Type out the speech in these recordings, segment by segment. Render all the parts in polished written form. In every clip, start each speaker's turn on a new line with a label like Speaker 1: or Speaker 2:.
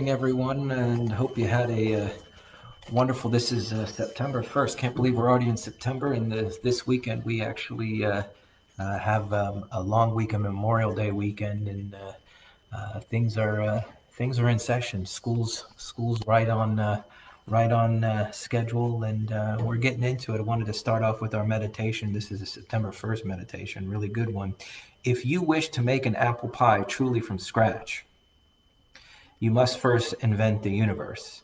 Speaker 1: morning, everyone, and hope you had a wonderful. This is September 1st. Can't believe we're already in September, and this weekend we actually have a long weekend, Memorial Day weekend, and things are in session. Schools right on schedule, and we're getting into it. I wanted to start off with our meditation. This is a September 1st meditation, really good one. If you wish to make an apple pie truly from scratch, you must first invent the universe.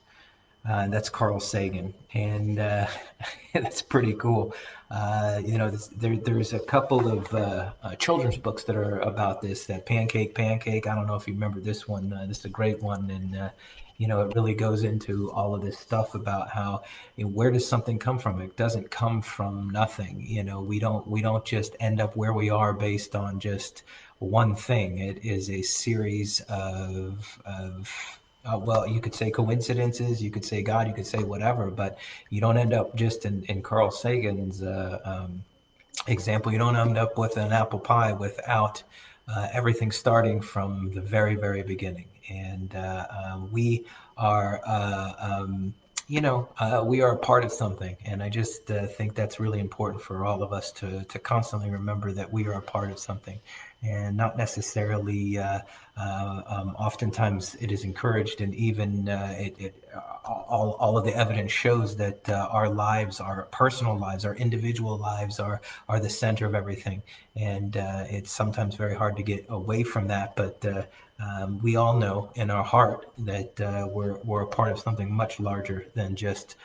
Speaker 1: That's Carl Sagan, and that's pretty cool. There's a couple of children's books that are about this. That Pancake. I don't know if you remember this one. This is a great one, and it really goes into all of this stuff about how where does something come from? It doesn't come from nothing. We don't just end up where we are based on just one thing. It is a series of you could say coincidences, you could say God, you could say whatever, but you don't end up just in Carl Sagan's example, you don't end up with an apple pie without everything starting from the very, very beginning. And we are, we are a part of something. And I just think that's really important for all of us to constantly remember that we are a part of something, and not necessarily. Oftentimes, it is encouraged, and even all of the evidence shows that our lives, our personal lives, our individual lives, are the center of everything. And it's sometimes very hard to get away from that, but we all know in our heart that we're a part of something much larger than just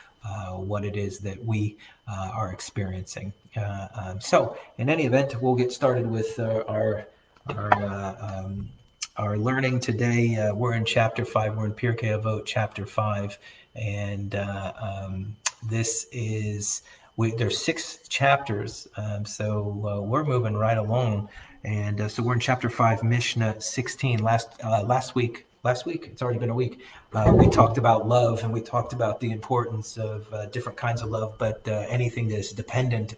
Speaker 1: what it is that we are experiencing. So, in any event, we'll get started with our our learning today. We're in chapter 5. We're in Pirkei Avot, chapter 5, and this is there's 6 chapters, so we're moving right along. And so we're in chapter 5, Mishnah 16. Last week, it's already been a week, we talked about love, and we talked about the importance of different kinds of love, but anything that is dependent,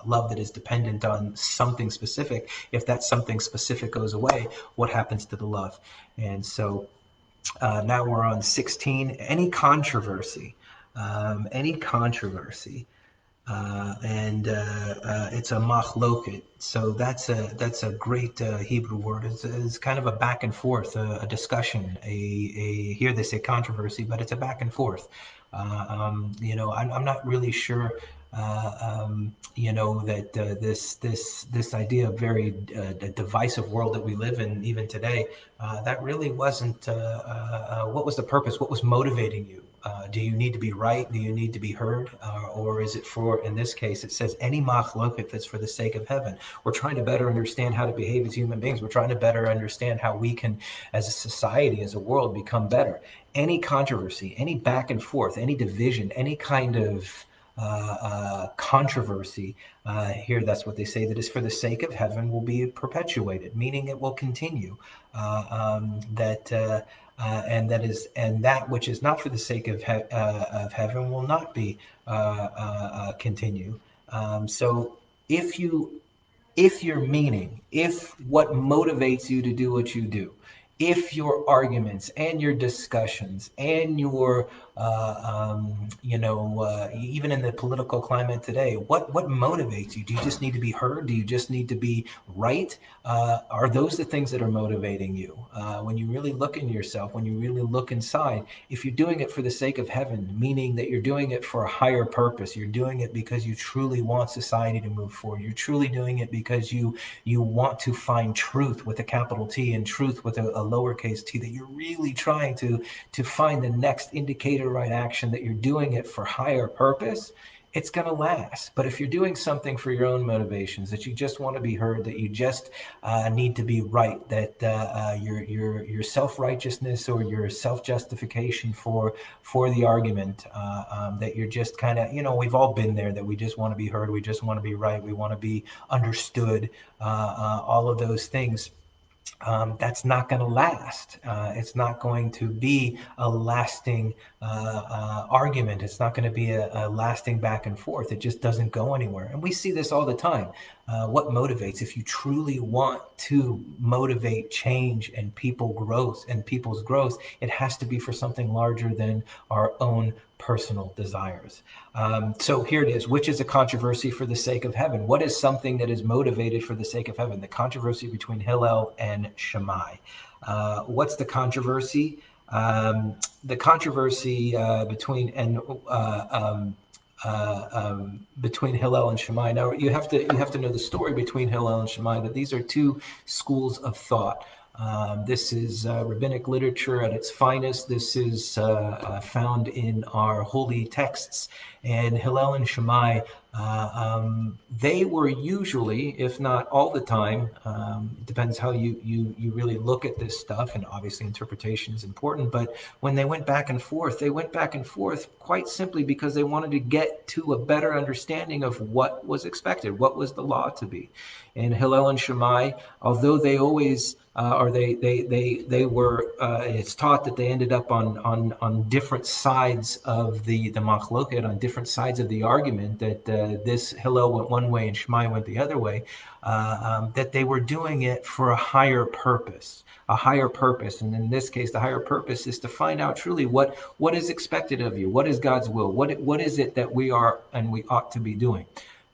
Speaker 1: love that is dependent on something specific, if that something specific goes away, what happens to the love? And so now we're on 16. Any controversy, and it's a machloket. So that's a great Hebrew word. It's kind of a back and forth, a discussion. Here they say controversy, but it's a back and forth. I'm not really sure. That this idea of very divisive world that we live in even today, that really wasn't what was the purpose? What was motivating you? Do you need to be right? Do you need to be heard? Or is it for, in this case, it says any machloket that's for the sake of heaven. We're trying to better understand how to behave as human beings. We're trying to better understand how we can, as a society, as a world, become better. Any controversy, any back and forth, any division, any kind of controversy, here that's what they say, that is for the sake of heaven, will be perpetuated, meaning it will continue. And that which is not for the sake of heaven will not be continue. So if you if what motivates you to do what you do, if your arguments and your discussions and your even in the political climate today, what motivates you? Do you just need to be heard? Do you just need to be right? Are those the things that are motivating you? When you really look in yourself, when you really look inside, if you're doing it for the sake of heaven, meaning that you're doing it for a higher purpose, you're doing it because you truly want society to move forward, you're truly doing it because you want to find truth with a capital T and truth with a lowercase t, that you're really trying to find the next indicator right action, that you're doing it for higher purpose, it's going to last. But if you're doing something for your own motivations, that you just want to be heard, that you just need to be right, that your self-righteousness or your self-justification for the argument, that you're just kind of, we've all been there, that we just want to be heard, we just want to be right, we want to be understood, all of those things. That's not going to last. It's not going to be a lasting argument. It's not going to be a lasting back and forth. It just doesn't go anywhere. And we see this all the time. What motivates? If you truly want to motivate change and people's growth, it has to be for something larger than our own personal desires. So here it is. Which is a controversy for the sake of heaven? What is something that is motivated for the sake of heaven? The controversy between Hillel and Shammai. What's the controversy? The controversy between Hillel and Shammai. Now you have to know the story between Hillel and Shammai. That these are two schools of thought. This is rabbinic literature at its finest. This is found in our holy texts. And Hillel and Shammai, they were usually, if not all the time, it depends how you really look at this stuff, and obviously interpretation is important, but when they went back and forth, they went back and forth quite simply because they wanted to get to a better understanding of what was expected, what was the law to be. And Hillel and Shammai, although they always or they were it's taught that they ended up on different sides of the machloket, on different sides of the argument, that this Hillel went one way and Shammai went the other way, that they were doing it for a higher purpose. A higher purpose, and in this case the higher purpose is to find out truly what is expected of you, what is God's will, what is it that we are and we ought to be doing.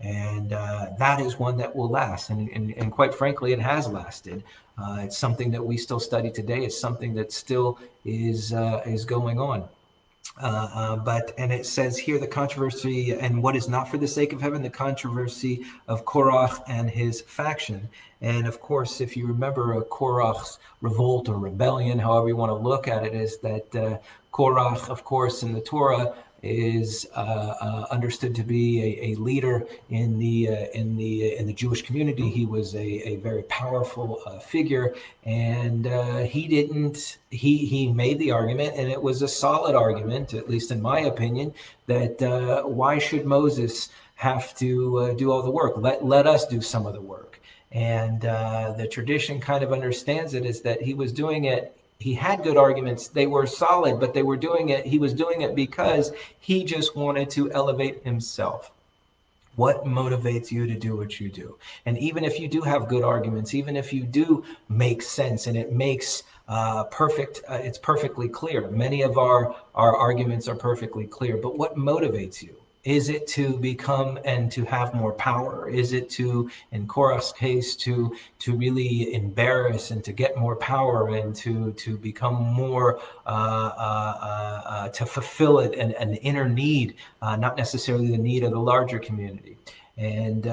Speaker 1: And that is one that will last, and quite frankly it has lasted. It's something that we still study today. It's something that still is going on. And it says here the controversy and what is not for the sake of heaven, the controversy of Korach and his faction. And of course, if you remember Korach's revolt or rebellion, however you want to look at it, is that Korach, of course, in the Torah is understood to be a leader in the Jewish community. He was a very powerful figure, and he made the argument, and it was a solid argument, at least in my opinion, that why should Moses have to do all the work? Let us do some of the work. And the tradition kind of understands it as that he was doing it. He had good arguments. They were solid, but they were doing it. He was doing it because he just wanted to elevate himself. What motivates you to do what you do? And even if you do have good arguments, even if you do make sense and it makes it's perfectly clear. Many of our arguments are perfectly clear, but what motivates you? Is it to become and to have more power? Is it to, in Korach's case, to really embarrass and to get more power and to become more to fulfill an inner need, not necessarily the need of the larger community? And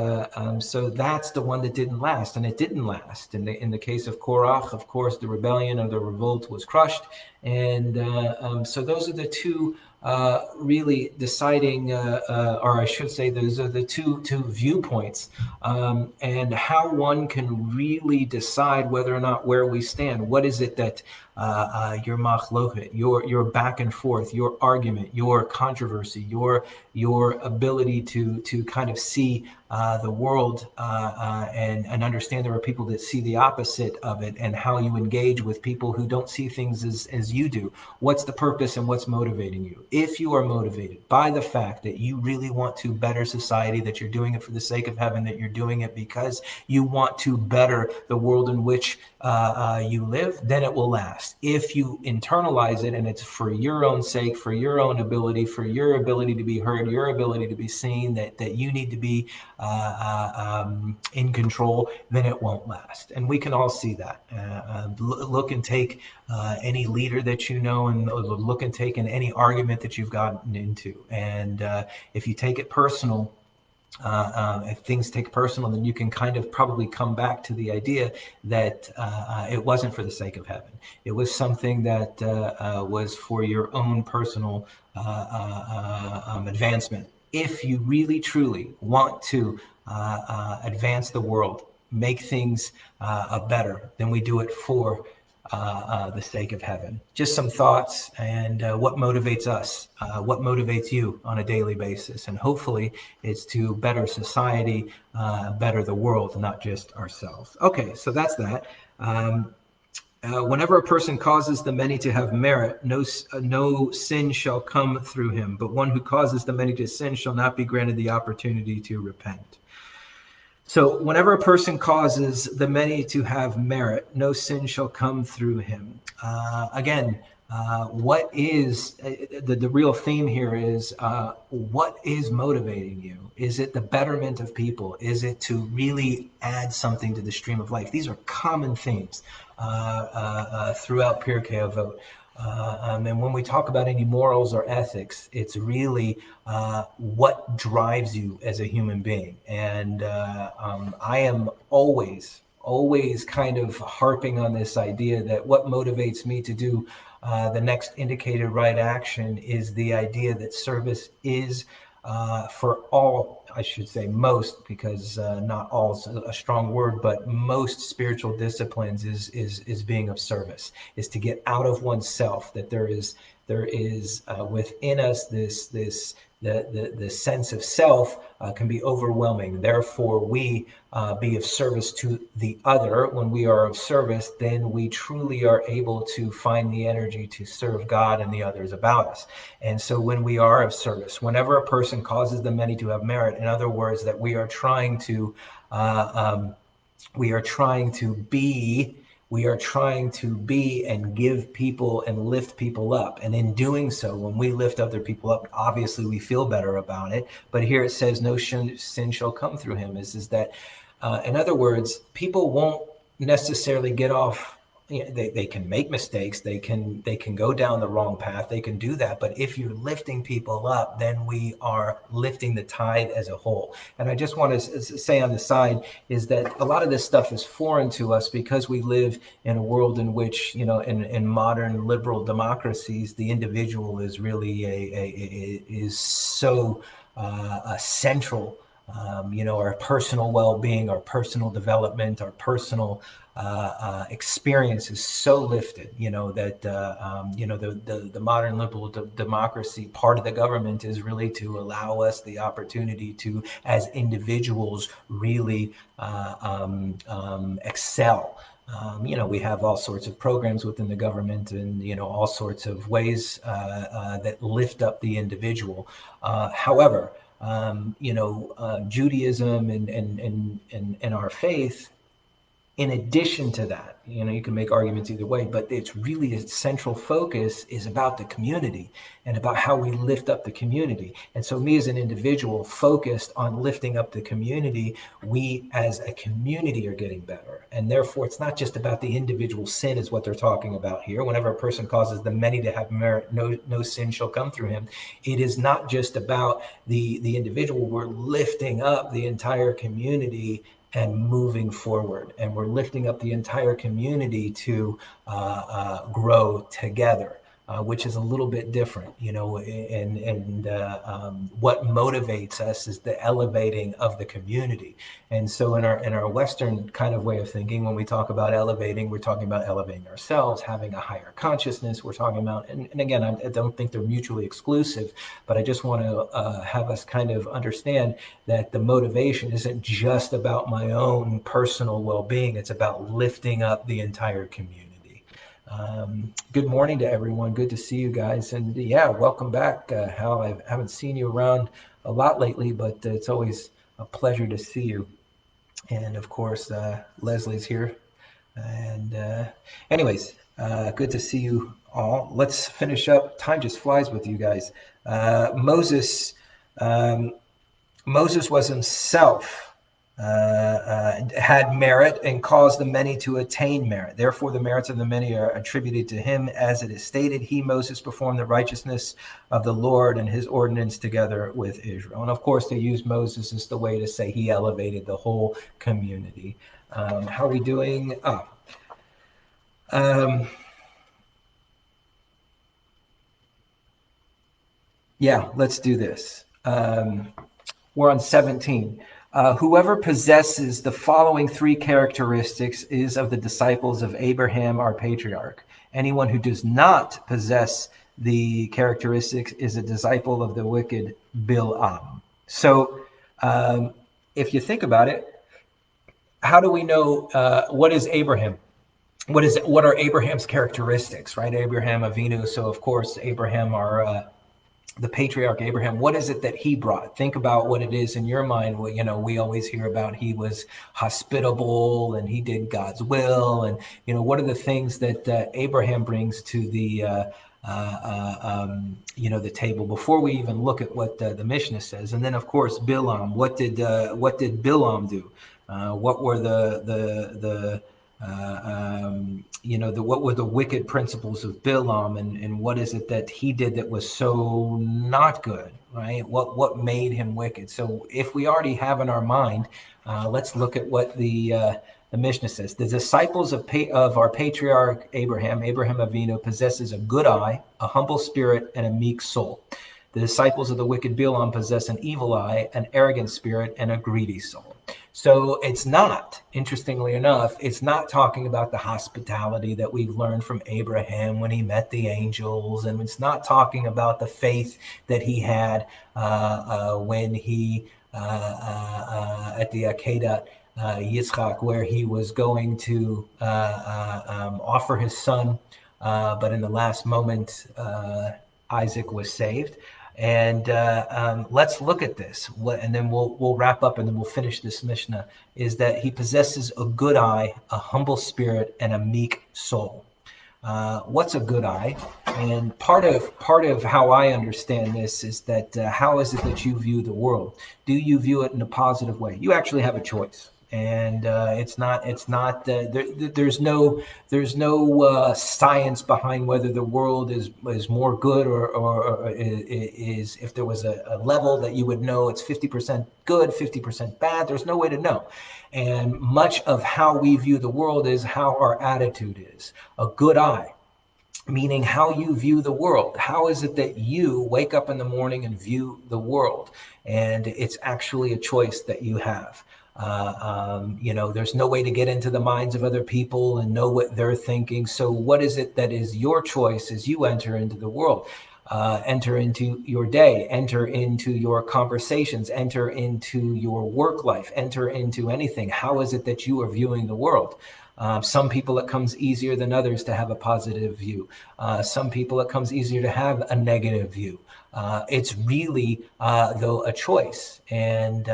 Speaker 1: so that's the one that didn't last, and it didn't last. In the case of Korach, of course, the rebellion or the revolt was crushed, and so those are the two really deciding, or I should say, those are the two viewpoints, and how one can really decide whether or not where we stand. What is it that your machloket, your back and forth, your argument, your controversy, your ability to kind of see the world and understand there are people that see the opposite of it, and how you engage with people who don't see things as you do. What's the purpose and what's motivating you? If you are motivated by the fact that you really want to better society, that you're doing it for the sake of heaven, that you're doing it because you want to better the world in which you live, then it will last. If you internalize it and it's for your own sake, for your own ability, for your ability to be heard, your ability to be seen, that you need to be in control, then it won't last. And we can all see that. Look and take any leader that you know, and look and take in any argument that you've gotten into. And if you take it personal, if things take personal, then you can kind of probably come back to the idea that it wasn't for the sake of heaven. It was something that was for your own personal advancement. If you really truly want to advance the world, make things better, then we do it for the sake of heaven. Just some thoughts, and what motivates us, what motivates you on a daily basis. And hopefully it's to better society, better the world, not just ourselves. Okay, so that's that. Whenever a person causes the many to have merit, no sin shall come through him. But one who causes the many to sin shall not be granted the opportunity to repent. So whenever a person causes the many to have merit, no sin shall come through him. Again, what is the real theme here is what is motivating you? Is it the betterment of people? Is it to really add something to the stream of life? These are common themes throughout Pirkei Avot. And when we talk about any morals or ethics, it's really what drives you as a human being. And I am always kind of harping on this idea that what motivates me to do the next indicated right action is the idea that service is for all, I should say most, because not all is a strong word, but most spiritual disciplines is being of service, is to get out of oneself. That there is within us this the sense of self can be overwhelming. Therefore, we be of service to the other. When we are of service, then we truly are able to find the energy to serve God and the others about us. And so when we are of service, whenever a person causes the many to have merit, in other words, that uh, um, we are trying to be and give people and lift people up. And in doing so, when we lift other people up, obviously we feel better about it. But here it says no sin shall come through him, is that in other words, people won't necessarily get off. They can make mistakes, they can go down the wrong path, they can do that. But if you're lifting people up, then we are lifting the tide as a whole. And I just want to say on the side is that a lot of this stuff is foreign to us because we live in a world in which, in modern liberal democracies, the individual is really is so central. Our personal well-being, our personal development, our personal experience is so lifted, that the modern liberal democracy, part of the government is really to allow us the opportunity to, as individuals, really excel. We have all sorts of programs within the government, and all sorts of ways that lift up the individual. However, Judaism and our faith, in addition to that, you can make arguments either way, but it's really its central focus is about the community and about how we lift up the community. And so me as an individual focused on lifting up the community, we as a community are getting better. And therefore it's not just about the individual sin is what they're talking about here. Whenever a person causes the many to have merit, no sin shall come through him. It is not just about the individual. We're lifting up the entire community and moving forward. And we're lifting up the entire community to grow together. Which is a little bit different, and what motivates us is the elevating of the community. And so in our Western kind of way of thinking, when we talk about elevating, we're talking about elevating ourselves, having a higher consciousness. We're talking about, and again, I don't think they're mutually exclusive, but I just want to have us kind of understand that the motivation isn't just about my own personal well-being. It's about lifting up the entire community. Good morning to everyone. Good to see you guys. And yeah, welcome back. Hal, I haven't seen you around a lot lately, but it's always a pleasure to see you. And of course, Leslie's here. And anyways, good to see you all. Let's finish up. Time just flies with you guys. Um, Moses was himself had merit and caused the many to attain merit. Therefore, the merits of the many are attributed to him, as it is stated, he, Moses, performed the righteousness of the Lord and his ordinance together with Israel. And of course, they use Moses as the way to say he elevated the whole community. How are we doing? Yeah, let's do this. We're on 17. Whoever possesses the following three characteristics is of the disciples of Abraham, our patriarch. Anyone who does not possess the characteristics is a disciple of the wicked Bil'am. So if you think about it, how do we know what is Abraham? What are Abraham's characteristics, right? Abraham Avinu. So of course, Abraham, our the patriarch Abraham, what is it that he brought? Think about what it is in your mind. Well, we always hear about he was hospitable and he did God's will. And, what are the things that Abraham brings to the table before we even look at what the Mishnah says? And then, of course, Bilam. What did Bilam do? What were what were the wicked principles of Bilam, and what is it that he did that was so not good, right? What made him wicked? So if we already have in our mind, let's look at what the Mishnah says. The disciples of our patriarch Abraham Avinu, possesses a good eye, a humble spirit, and a meek soul. The disciples of the wicked Bilam possess an evil eye, an arrogant spirit, and a greedy soul. So it's not, interestingly enough, it's not talking about the hospitality that we've learned from Abraham when he met the angels, and it's not talking about the faith that he had when he at the Akedah Yitzchak, where he was going to offer his son, but in the last moment, Isaac was saved. And let's look at this, and then we'll wrap up, and then we'll finish this Mishnah. Is that he possesses a good eye, a humble spirit, and a meek soul. What's a good eye? And part of how I understand this is that how is it that you view the world? Do you view it in a positive way? You actually have a choice, and it's not there's no science behind whether the world is more good or is, if there was a level that you would know it's 50% good, 50% bad. There's no way to know. And much of how we view the world is how our attitude is. A good eye, meaning how you view the world. How is it that you wake up in the morning and view the world? And it's actually a choice that you have. There's no way to get into the minds of other people and know what they're thinking. So what is it that is your choice as you enter into the world? Enter into your day, enter into your conversations, enter into your work life, enter into anything. How is it that you are viewing the world? Some people it comes easier than others to have a positive view. Some people it comes easier to have a negative view. It's really, though, a choice. And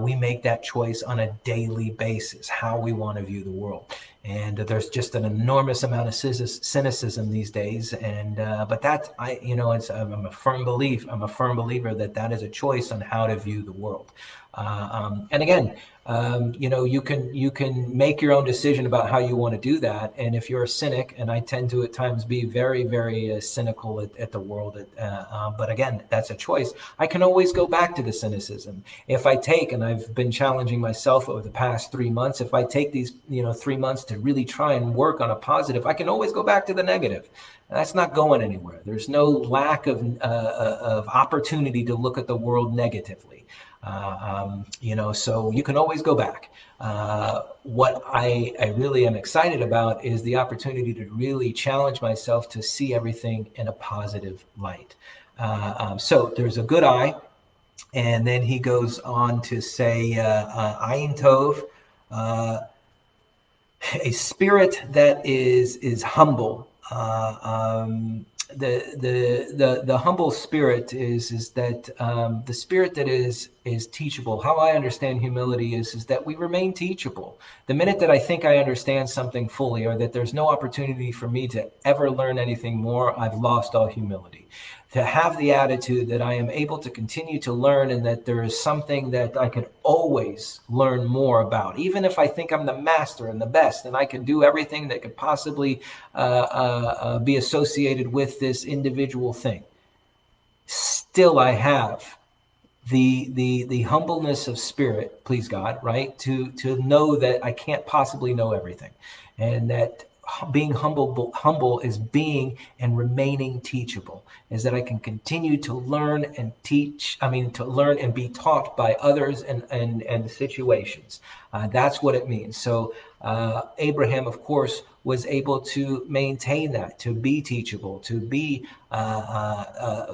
Speaker 1: we make that choice on a daily basis, how we want to view the world. And there's just an enormous amount of cynicism these days. And but that's, I'm a firm believer that that is a choice on how to view the world. And again, you can make your own decision about how you want to do that. And if you're a cynic, and I tend to at times be very, very cynical at the world, but again, that's a choice. I can always go back to the cynicism. If I take, and I've been challenging myself over the past 3 months, if I take these 3 months to really try and work on a positive, I can always go back to the negative. That's not going anywhere. There's no lack of opportunity to look at the world negatively. So you can always go back. What I really am excited about is the opportunity to really challenge myself to see everything in a positive light. So there's a good eye, and then he goes on to say, Ayin Tov, a spirit that is humble. The humble spirit is that the spirit that is teachable. How I understand humility is that we remain teachable. The minute that I think I understand something fully, or that there's no opportunity for me to ever learn anything more, I've lost all humility. To have the attitude that I am able to continue to learn, and that there is something that I can always learn more about, even if I think I'm the master and the best, and I can do everything that could possibly be associated with this individual thing. Still, I have the humbleness of spirit, please God, right? To know that I can't possibly know everything, and that being humble is being and remaining teachable, is that I can continue to learn and to learn and be taught by others and situations. That's what it means. So Abraham, of course, was able to maintain that, to be teachable, to be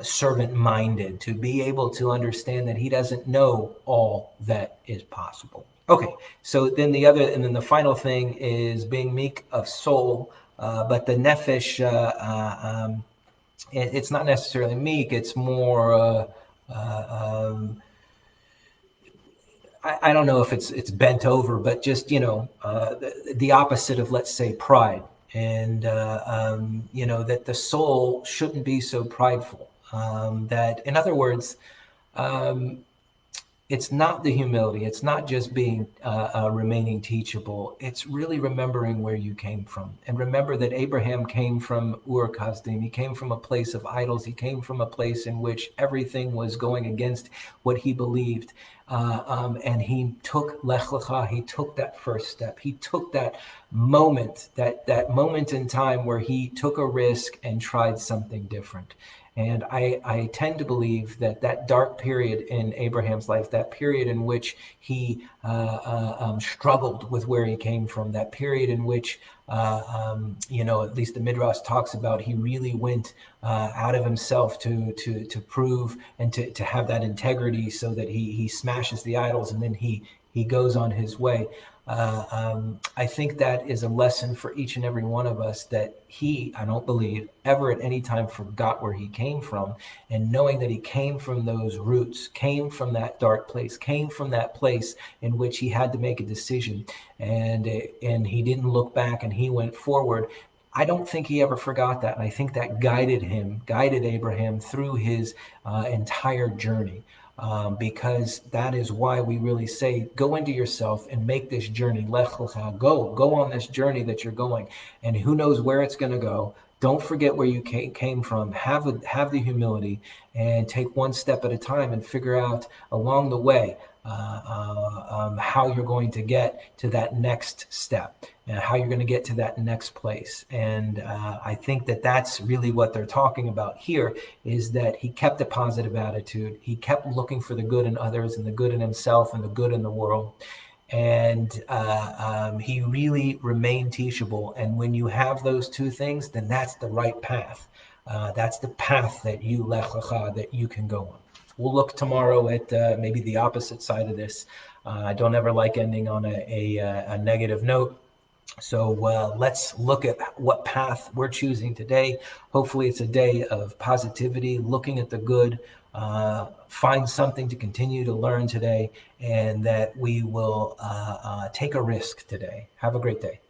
Speaker 1: servant-minded, to be able to understand that he doesn't know all that is possible. Okay, so then the final thing is being meek of soul, but the nefesh, it's not necessarily meek. It's more. Um, I don't know if it's bent over, but just the opposite of, let's say, pride, and that the soul shouldn't be so prideful. That, in other words, um, it's not the humility. It's not just being remaining teachable. It's really remembering where you came from, and remember that Abraham came from Ur Kasdim. He came from a place of idols. He came from a place in which everything was going against what he believed. And he took Lech Lecha. He took that first step. He took that moment, that moment in time where he took a risk and tried something different. And I tend to believe that that dark period in Abraham's life, that period in which he struggled with where he came from, that period in which, at least the Midrash talks about, he really went out of himself to prove and to have that integrity, so that he smashes the idols, and then he goes on his way. I think that is a lesson for each and every one of us, that he, I don't believe, ever at any time forgot where he came from. And knowing that he came from those roots, came from that dark place, came from that place in which he had to make a decision, and he didn't look back, and he went forward. I don't think he ever forgot that. And I think that guided Abraham through his entire journey. Because that is why we really say, go into yourself and make this journey. Lech lecha, go on this journey that you're going, and who knows where it's going to go. Don't forget where you came from. Have the humility, and take one step at a time, and figure out along the way how you're going to get to that next step, and how you're going to get to that next place. And I think that that's really what they're talking about here, is that he kept a positive attitude. He kept looking for the good in others, and the good in himself, and the good in the world. And he really remained teachable. And when you have those two things, then that's the right path. That's the path that you, Lech Lecha, that you can go on. We'll look tomorrow at maybe the opposite side of this. I don't ever like ending on a negative note. So let's look at what path we're choosing today. Hopefully, it's a day of positivity, looking at the good, find something to continue to learn today, and that we will take a risk today. Have a great day.